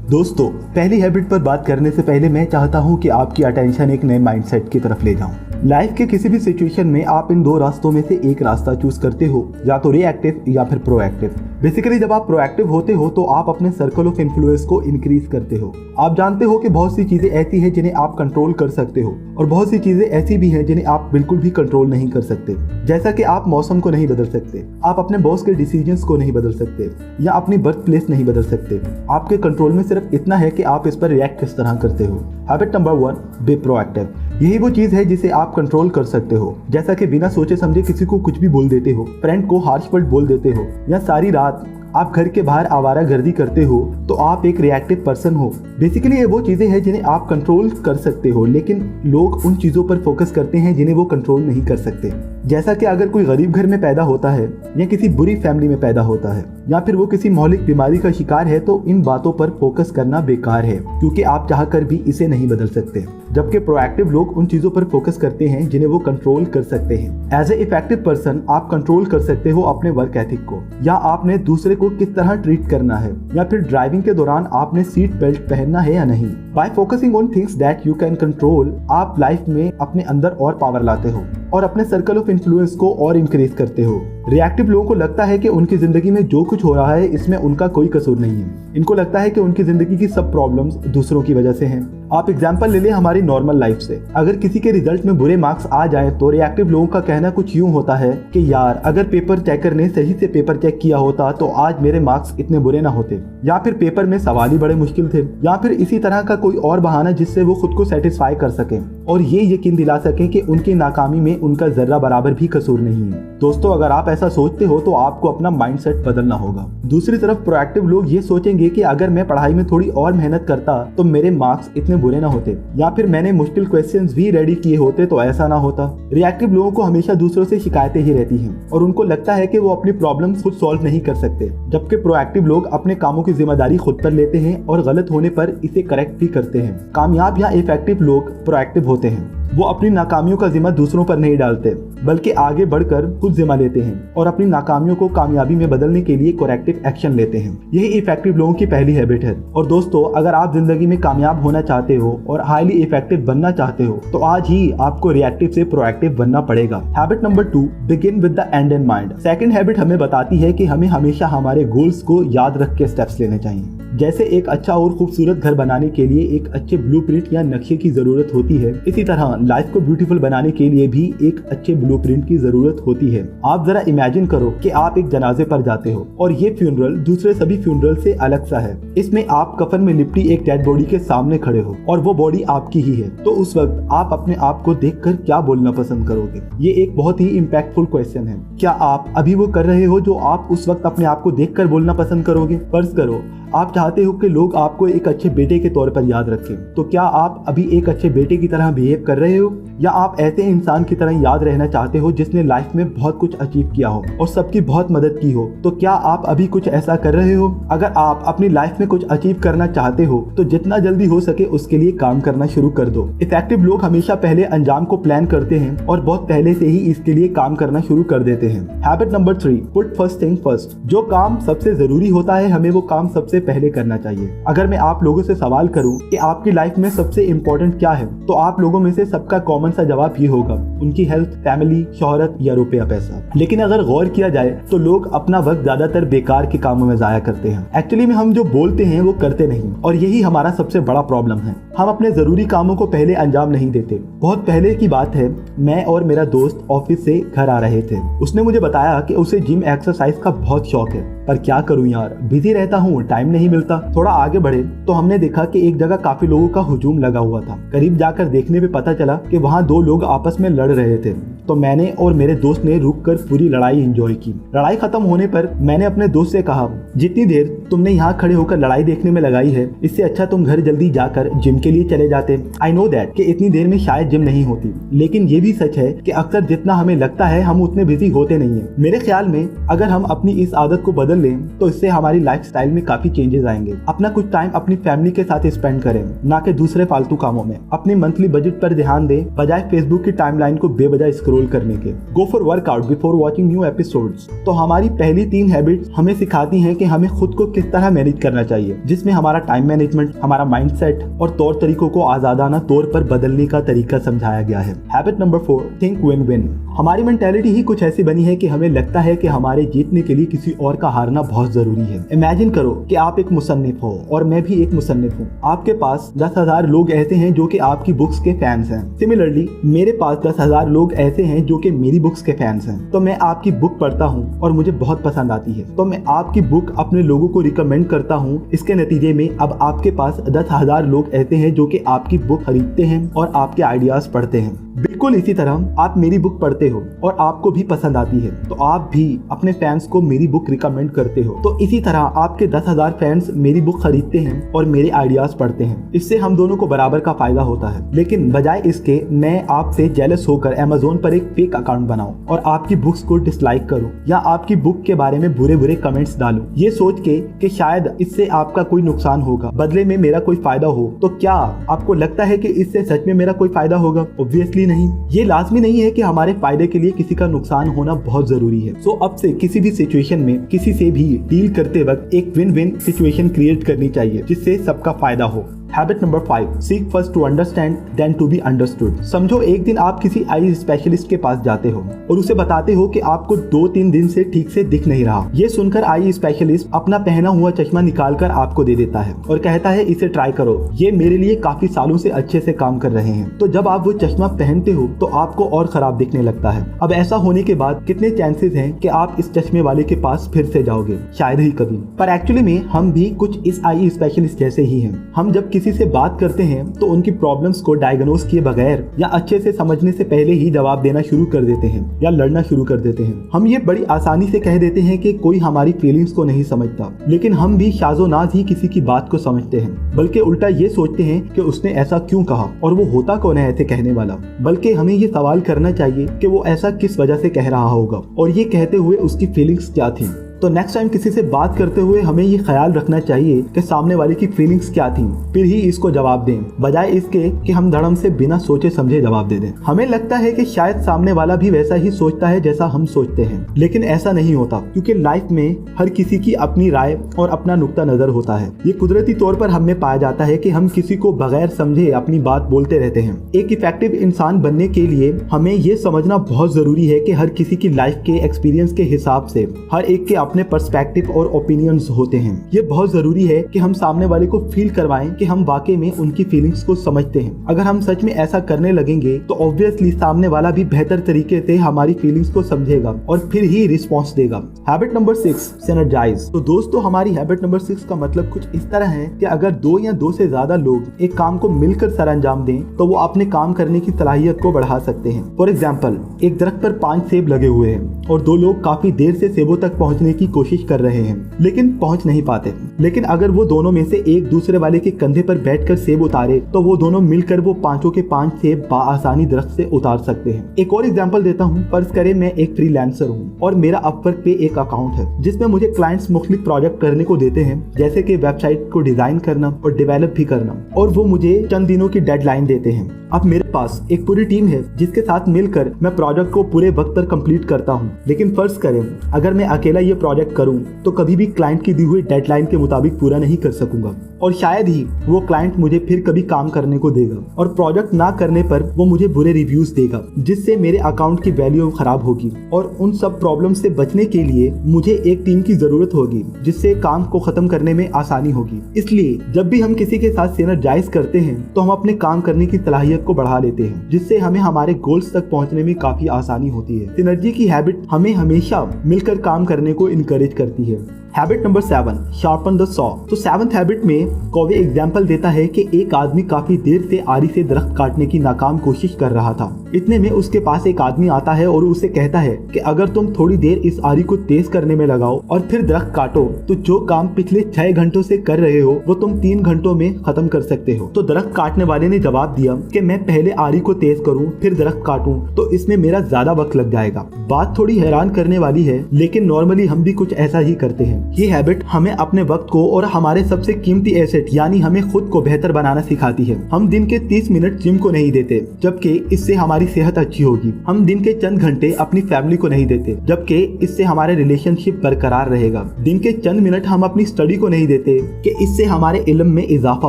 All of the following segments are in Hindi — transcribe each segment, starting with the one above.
दोस्तों, पहली हैबिट पर बात करने से पहले मैं चाहता हूं कि आपकी अटेंशन एक नए माइंडसेट की तरफ ले जाऊं। लाइफ के किसी भी सिचुएशन में आप इन दो रास्तों में से एक रास्ता चूज करते हो, या तो रिएक्टिव या फिर प्रोएक्टिव। बेसिकली जब आप प्रोएक्टिव होते हो तो आप अपने सर्कल ऑफ इन्फ्लुएंस को इंक्रीज करते हो। आप जानते हो कि बहुत सी चीजें ऐसी हैं जिन्हें आप कंट्रोल कर सकते हो और बहुत सी चीजें ऐसी भी हैं जिन्हें आप बिल्कुल भी कंट्रोल नहीं कर सकते। जैसा कि आप मौसम को नहीं बदल सकते, आप अपने बॉस के डिसीजंस को नहीं बदल सकते या अपनी बर्थ प्लेस नहीं बदल सकते। आपके कंट्रोल में सिर्फ इतना है कि आप इस पर रिएक्ट किस तरह करते हो। Habit number 1, be proactive. यही वो चीज है जिसे आप कंट्रोल कर सकते हो। जैसा कि बिना सोचे समझे किसी को कुछ भी बोल देते हो, फ्रेंड को हार्श वर्ड बोल देते हो, या सारी रात आप घर के बाहर आवारागर्दी करते हो, तो आप एक रिएक्टिव पर्सन हो। बेसिकली ये वो चीजें हैं जिन्हें आप कंट्रोल कर सकते हो, लेकिन लोग उन चीजों पर फोकस करते हैं जिन्हें वो कंट्रोल नहीं कर सकते। जैसा कि अगर कोई गरीब घर में पैदा होता है या किसी बुरी फैमिली में पैदा होता है या फिर वो किसी मौलिक बीमारी का शिकार है, तो इन बातों पर फोकस करना बेकार है, क्योंकि आप चाहकर भी इसे नहीं बदल सकते। जबकि प्रोएक्टिव लोग उन चीजों पर फोकस करते हैं जिन्हें वो कंट्रोल कर सकते हैं। एज ए इफेक्टिव पर्सन आप कंट्रोल कर सकते हो अपने वर्क एथिक को, या आपने दूसरे को किस तरह ट्रीट करना है, या फिर ड्राइविंग के दौरान आपने सीट बेल्ट पहनना है या नहीं। Bye focusing on things that you can control, आप लाइफ में अपने अंदर और पावर लाते हो और अपने सर्कल ऑफ इन्फ्लुएंस को और इंक्रीज करते हो। रिएक्टिव लोगों को लगता है कि उनकी जिंदगी में जो कुछ हो रहा है इसमें उनका कोई कसूर नहीं है। इनको लगता है कि उनकी जिंदगी की सब प्रॉब्लम्स दूसरों की वजह से हैं। आप एग्जांपल ले लें हमारी नॉर्मल लाइफ से। अगर किसी के रिजल्ट में बुरे मार्क्स आ जाए तो रिएक्टिव लोगों का कहना कुछ यूं होता है कि यार, अगर पेपर चेकर ने सही से पेपर चेक किया होता तो आज मेरे मार्क्स इतने बुरे ना होते, या फिर पेपर में सवाल ही बड़े मुश्किल थे, या फिर इसी तरह का कोई और बहाना जिससे वो खुद को सेटिस्फाई कर सकें और ये यकीन दिला सकें कि उनकी नाकामी में उनका जर्रा बराबर भी कसूर नहीं है। दोस्तों, अगर आप ऐसा सोचते हो तो आपको अपना माइंडसेट बदलना होगा। दूसरी तरफ प्रोएक्टिव लोग ये सोचेंगे कि अगर मैं पढ़ाई में थोड़ी और मेहनत करता तो मेरे मार्क्स इतने बुरे ना होते, या फिर मैंने मुश्किल क्वेश्चंस भी रेडी किए होते तो ऐसा ना होता। रिएक्टिव लोगों को हमेशा दूसरों से शिकायतें ही रहती हैं और उनको लगता है कि वो अपनी प्रॉब्लम्स खुद सॉल्व नहीं कर सकते, जबकि प्रोएक्टिव लोग अपने कामों की जिम्मेदारी खुद पर लेते हैं और गलत होने पर इसे करेक्ट भी करते हैं। कामयाब या इफेक्टिव लोग प्रोएक्टिव होते हैं। वो अपनी नाकामियों का जिम्मा दूसरों पर नहीं डालते, बल्कि आगे बढ़कर खुद जिम्मा लेते हैं और अपनी नाकामियों को कामयाबी में बदलने के लिए करेक्टिव एक्शन लेते हैं। यही इफेक्टिव लोगों की पहली हैबिट है। और दोस्तों, अगर आप जिंदगी में कामयाब होना चाहते हो और हाईली इफेक्टिव बनना चाहते हो तो आज ही आपको रिएक्टिव से प्रोएक्टिव बनना पड़ेगा। Habit number 2, begin with the and in mind. Second habit हमें बताती है कि हमें हमेशा हमारे गोल्स को याद रख के स्टेप्स लेने चाहिए। जैसे एक अच्छा और खूबसूरत घर बनाने के लिए एक अच्छे ब्लूप्रिंट या नक्शे की जरूरत होती है, इसी तरह लाइफ को ब्यूटीफुल बनाने के लिए भी एक अच्छे ब्लूप्रिंट की जरूरत होती है। आप जरा इमेजिन करो कि आप एक जनाजे पर जाते हो और ये फ्यूनरल दूसरे सभी फ्यूनरल से अलग सा है। इसमें आप कफन में लिपटी एक डेड बॉडी के सामने खड़े हो और वो बॉडी आपकी ही है, तो उस वक्त आप अपने आप को देखकर क्या बोलना पसंद करोगे? ये एक बहुत ही इम्पैक्टफुल क्वेश्चन है। क्या आप अभी वो कर रहे हो जो आप उस वक्त अपने आप को देखकर बोलना पसंद करोगे? फर्ज करो आप चाहते हो कि लोग आपको एक अच्छे बेटे के तौर पर याद रखें, तो क्या आप अभी एक अच्छे बेटे की तरह बिहेव कर रहे हो, या आप ऐसे इंसान की तरह याद रहना चाहते हो जिसने लाइफ में बहुत कुछ अचीव किया हो और सबकी बहुत मदद की हो? तो क्या आप अभी कुछ ऐसा कर रहे हो? अगर आप अपनी लाइफ में कुछ अचीव करना चाहते हो तो जितना जल्दी हो सके उसके लिए काम करना शुरू कर दो। इफेक्टिव लोग हमेशा पहले अंजाम को प्लान करते हैं और बहुत पहले से ही इसके लिए काम करना शुरू कर देते हैं। Habit number 3, put first thing first. जो काम सबसे जरूरी होता है हमें वो काम सबसे पहले करना चाहिए। अगर मैं आप लोगों से सवाल करूं कि आपकी लाइफ में सबसे इम्पोर्टेंट क्या है, तो आप लोगों में से सबका कॉमन सा जवाब ये होगा, उनकी हेल्थ, फैमिली, शोहरत या रुपया पैसा। लेकिन अगर गौर किया जाए तो लोग अपना वक्त ज्यादातर बेकार के कामों में जाया करते हैं। एक्चुअली में हम जो बोलते हैं वो करते नहीं, और यही हमारा सबसे बड़ा प्रॉब्लम है। हम अपने जरूरी कामों को पहले अंजाम नहीं देते। बहुत पहले की बात है, मैं और मेरा दोस्त ऑफिस से घर आ रहे थे। उसने मुझे बताया कि उसे जिम एक्सरसाइज का बहुत शौक है, पर क्या करूं यार, बिजी रहता हूँ, टाइम नहीं मिलता। थोड़ा आगे बढ़े तो हमने देखा कि एक जगह काफी लोगों का हुजूम लगा हुआ था। करीब जाकर देखने पे पता चला कि वहाँ 2 लोग आपस में लड़ रहे थे। तो मैंने और मेरे दोस्त ने रुककर पूरी लड़ाई एंजॉय की। लड़ाई खत्म होने पर मैंने अपने दोस्त से कहा, जितनी देर तुमने यहाँ खड़े होकर लड़ाई देखने में लगाई है, इससे अच्छा तुम घर जल्दी जाकर जिम के लिए चले जाते। आई नो दैट कि इतनी देर में शायद जिम नहीं होती, लेकिन ये भी सच है कि अक्सर जितना हमें लगता है हम उतने बिजी होते नहीं है। मेरे ख्याल में अगर हम अपनी इस आदत को बदल बदल लें तो इससे हमारी लाइफस्टाइल में काफी चेंजेस आएंगे। अपना कुछ टाइम अपनी फैमिली के साथ स्पेंड करें, ना कि दूसरे फालतू कामों में। अपने मंथली बजट पर ध्यान दें बजाय फेसबुक की टाइमलाइन को बेवजह स्क्रॉल करने के। Go for workout before watching new episodes. तो हमारी पहली 3 हैबिट्स हमें सिखाती हैं कि हमें खुद को किस तरह मैनेज करना चाहिए, जिसमें हमारा टाइम मैनेजमेंट, हमारा माइंडसेट और तौर तरीकों को आजादाना तौर पर बदलने का तरीका समझाया गया है। Habit number 4, think win win. हमारी मेंटालिटी ही कुछ ऐसी बनी है कि हमें लगता है कि हमारे जीतने के लिए किसी और का हारना बहुत जरूरी है। इमेजिन करो कि आप एक मुसन्निफ हो और मैं भी एक मुसन्निफ हूँ। आपके पास 10,000 लोग ऐसे हैं जो कि आपकी बुक्स के फैंस हैं। सिमिलरली मेरे पास 10,000 लोग ऐसे हैं जो कि मेरी बुक्स के फैंस हैं। तो मैं आपकी बुक पढ़ता हूँ और मुझे बहुत पसंद आती है, तो मैं आपकी बुक अपने लोगों को रिकमेंड करता हूँ। इसके नतीजे में अब आपके पास 10,000 लोग ऐसे हैं जो कि आपकी बुक खरीदते हैं और आपके आइडियाज पढ़ते हैं। बिल्कुल इसी तरह आप मेरी बुक पढ़ते हो और आपको भी पसंद आती है, तो आप भी अपने फैंस को मेरी बुक रिकमेंड करते हो। तो इसी तरह आपके 10,000 फैंस मेरी बुक खरीदते हैं और मेरे आइडियाज पढ़ते हैं। इससे हम दोनों को बराबर का फायदा होता है। लेकिन बजाय इसके मैं आपसे जेलस होकर अमेज़न पर एक फेक अकाउंट बनाऊं और आपकी बुक्स को डिसलाइक करूं या आपकी बुक के बारे में बुरे बुरे कमेंट्स डालूं, ये सोच के कि शायद इससे आपका कोई नुकसान होगा, बदले में मेरा कोई फायदा हो। तो क्या आपको लगता है कि इससे सच में मेरा कोई फायदा होगा? ऑब्वियसली नहीं। ये लाजमी नहीं है कि हमारे फायदे के लिए किसी का नुकसान होना बहुत जरूरी है। सो अब से किसी भी सिचुएशन में किसी से भी डील करते वक्त एक विन विन सिचुएशन क्रिएट करनी चाहिए जिससे सबका फायदा हो। Habit number 5, seek first to understand then to be understood. समझो एक दिन आप किसी आई स्पेशलिस्ट के पास जाते हो और उसे बताते हो कि आपको 2-3 दिन से ठीक से दिख नहीं रहा। ये सुनकर आई स्पेशलिस्ट अपना पहना हुआ चश्मा निकालकर आपको दे देता है और कहता है इसे ट्राई करो, ये मेरे लिए काफी सालों से अच्छे से काम कर रहे हैं। तो जब आप वो चश्मा पहनते हो तो आपको और खराब दिखने लगता है। अब ऐसा होने के बाद कितने चांसेस हैं कि आप इस चश्मे वाले के पास फिर से जाओगे? शायद ही कभी। पर एक्चुअली में हम भी कुछ इस आई स्पेशलिस्ट जैसे ही हैं। हम जब किसी से बात करते हैं तो उनकी प्रॉब्लम्स को डायग्नोज किए बगैर या अच्छे से समझने से पहले ही जवाब देना शुरू कर देते हैं या लड़ना शुरू कर देते हैं। हम ये बड़ी आसानी से कह देते हैं कि कोई हमारी फीलिंग्स को नहीं समझता, लेकिन हम भी शाज़ो-नाज़ ही किसी की बात को समझते हैं, बल्कि उल्टा ये सोचते हैं कि उसने ऐसा क्यों कहा और वो होता कौन है ऐसे कहने वाला। बल्कि हमें ये सवाल करना चाहिए कि वो ऐसा किस वजह से कह रहा होगा और ये कहते हुए उसकी फीलिंग्स क्या थी। तो नेक्स्ट टाइम किसी से बात करते हुए हमें ये ख्याल रखना चाहिए कि सामने वाले की फीलिंग्स क्या थी, फिर ही इसको जवाब दें, बजाय इसके कि हम धड़म से बिना सोचे समझे जवाब दे दें। हमें लगता है कि शायद सामने वाला भी वैसा ही सोचता है जैसा हम सोचते हैं, लेकिन ऐसा नहीं होता, क्योंकि लाइफ में हर किसी की अपनी राय और अपना नुक्ता नजर होता है। ये कुदरती तौर पर हमें पाया जाता है कि हम किसी को बगैर समझे अपनी बात बोलते रहते हैं। एक इफेक्टिव इंसान बनने के लिए हमें ये समझना बहुत जरूरी है कि हर किसी की लाइफ के एक्सपीरियंस के हिसाब से हर एक के अपने पर्सपेक्टिव और ओपिनियंस होते हैं। ये बहुत जरूरी है कि हम सामने वाले को फील करवाएं कि हम वाकई में उनकी फीलिंग्स को समझते हैं। अगर हम सच में ऐसा करने लगेंगे तो ऑब्वियसली सामने वाला भी बेहतर तरीके से हमारी फीलिंग्स को समझेगा और फिर ही रिस्पॉन्स देगा। Habit number 6, synergise. तो दोस्तों हमारी हैबिट नंबर 6 का मतलब कुछ इस तरह है कि अगर 2 या 2 से ज्यादा लोग एक काम को मिलकर सरअंजाम दें तो वो अपने काम करने की सलाहियत को बढ़ा सकते हैं। फॉर एग्जाम्पल, एक दरख्त पर 5 सेब लगे हुए हैं और 2 लोग काफी देर से सेबों तक पहुंचने की कोशिश कर रहे हैं लेकिन पहुंच नहीं पाते। लेकिन अगर वो दोनों में से एक दूसरे वाले के कंधे पर बैठकर सेब उतारे तो वो दोनों मिलकर वो 5 के 5 सेब बआसानी दरख्त से उतार सकते हैं। एक और एग्जांपल देता हूँ। फर्ज करें मैं एक फ्रीलांसर हूँ और मेरा अपवर्क पे एक अकाउंट है जिसमें मुझे क्लाइंट्स मुख्तलिफ प्रोजेक्ट करने को देते हैं, जैसे कि वेबसाइट को डिजाइन करना और डेवलप भी करना, और वो मुझे चंद दिनों की डेडलाइन देते हैं। अब मेरे पास एक पूरी टीम है जिसके साथ मिलकर मैं प्रोजेक्ट को पूरे वक्त पर कंप्लीट करता हूँ। लेकिन फर्ज करें अगर मैं अकेला ये प्रोजेक्ट करूँ तो कभी भी क्लाइंट की दी हुई डेडलाइन के मुताबिक पूरा नहीं कर सकूंगा और शायद ही वो क्लाइंट मुझे फिर कभी काम करने को देगा और प्रोजेक्ट ना करने पर वो मुझे बुरे रिव्यूज देगा, जिससे मेरे अकाउंट की वैल्यू खराब होगी। और उन सब प्रॉब्लम से बचने के लिए मुझे एक टीम की जरूरत होगी जिससे काम को खत्म करने में आसानी होगी। इसलिए जब भी हम किसी के साथ सिनर्जाइज करते हैं तो हम अपने काम करने की सलाहियत को बढ़ा लेते हैं, जिससे हमें हमारे गोल्स तक पहुंचने में काफी आसानी होती है। सिनर्जी की हैबिट हमें हमेशा मिलकर काम करने को इनकरेज करती है। Habit number 7, sharpen the saw. तो 7th हैबिट में कॉवे एग्जाम्पल देता है कि एक आदमी काफी देर से आरी से दरख्त काटने की नाकाम कोशिश कर रहा था। इतने में उसके पास एक आदमी आता है और उसे कहता है कि अगर तुम थोड़ी देर इस आरी को तेज करने में लगाओ और फिर दरख्त काटो तो जो काम पिछले 6 घंटों से कर रहे हो वो तुम 3 घंटों में खत्म कर सकते हो। तो दरख्त काटने वाले ने जवाब दिया कि मैं पहले आरी को तेज करूं फिर दरख्त काटूं तो इसमें मेरा ज्यादा वक्त लग जाएगा। बात थोड़ी हैरान करने वाली है, लेकिन नॉर्मली हम भी कुछ ऐसा ही करते हैं। ये हैबिट हमें अपने वक्त को और हमारे सबसे कीमती एसेट यानी हमें खुद को बेहतर बनाना सिखाती है। हम दिन के 30 मिनट जिम को नहीं देते, जबकि इससे हमारी सेहत अच्छी होगी। हम दिन के चंद घंटे अपनी फैमिली को नहीं देते, जबकि इससे हमारे रिलेशनशिप बरकरार रहेगा। दिन के चंद मिनट हम अपनी स्टडी को नहीं देते कि इससे हमारे इल्म में इजाफा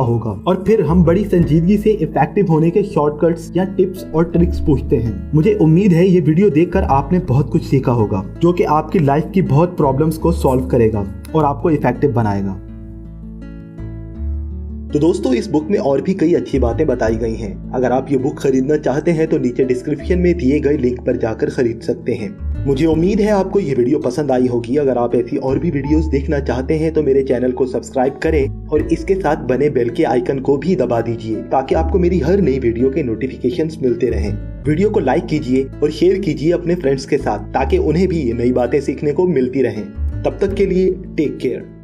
होगा। और फिर हम बड़ी संजीदगी से इफेक्टिव होने के शॉर्टकट्स या टिप्स और ट्रिक्स पूछते हैं। मुझे उम्मीद है ये वीडियो देखकर आपने बहुत कुछ सीखा होगा, जो कि आपकी लाइफ की बहुत प्रॉब्लम्स को सॉल्व करेगा और आपको इफेक्टिव बनाएगा। तो दोस्तों, इस बुक में और भी कई अच्छी बातें बताई गई हैं। अगर आप ये बुक खरीदना चाहते हैं तो नीचे डिस्क्रिप्शन में दिए गए लिंक पर जाकर खरीद सकते हैं। मुझे उम्मीद है आपको ये वीडियो पसंद आई होगी। अगर आप ऐसी और भी वीडियोस देखना चाहते हैं तो मेरे चैनल को सब्सक्राइब करें और इसके साथ बने बेल के आइकन को भी दबा दीजिए, ताकि आपको मेरी हर नई वीडियो के नोटिफिकेशंस मिलते रहें। वीडियो को लाइक कीजिए और शेयर कीजिए अपने फ्रेंड्स के साथ, ताकि उन्हें भी ये नई बातें सीखने को मिलती रहें। तब तक के लिए टेक केयर।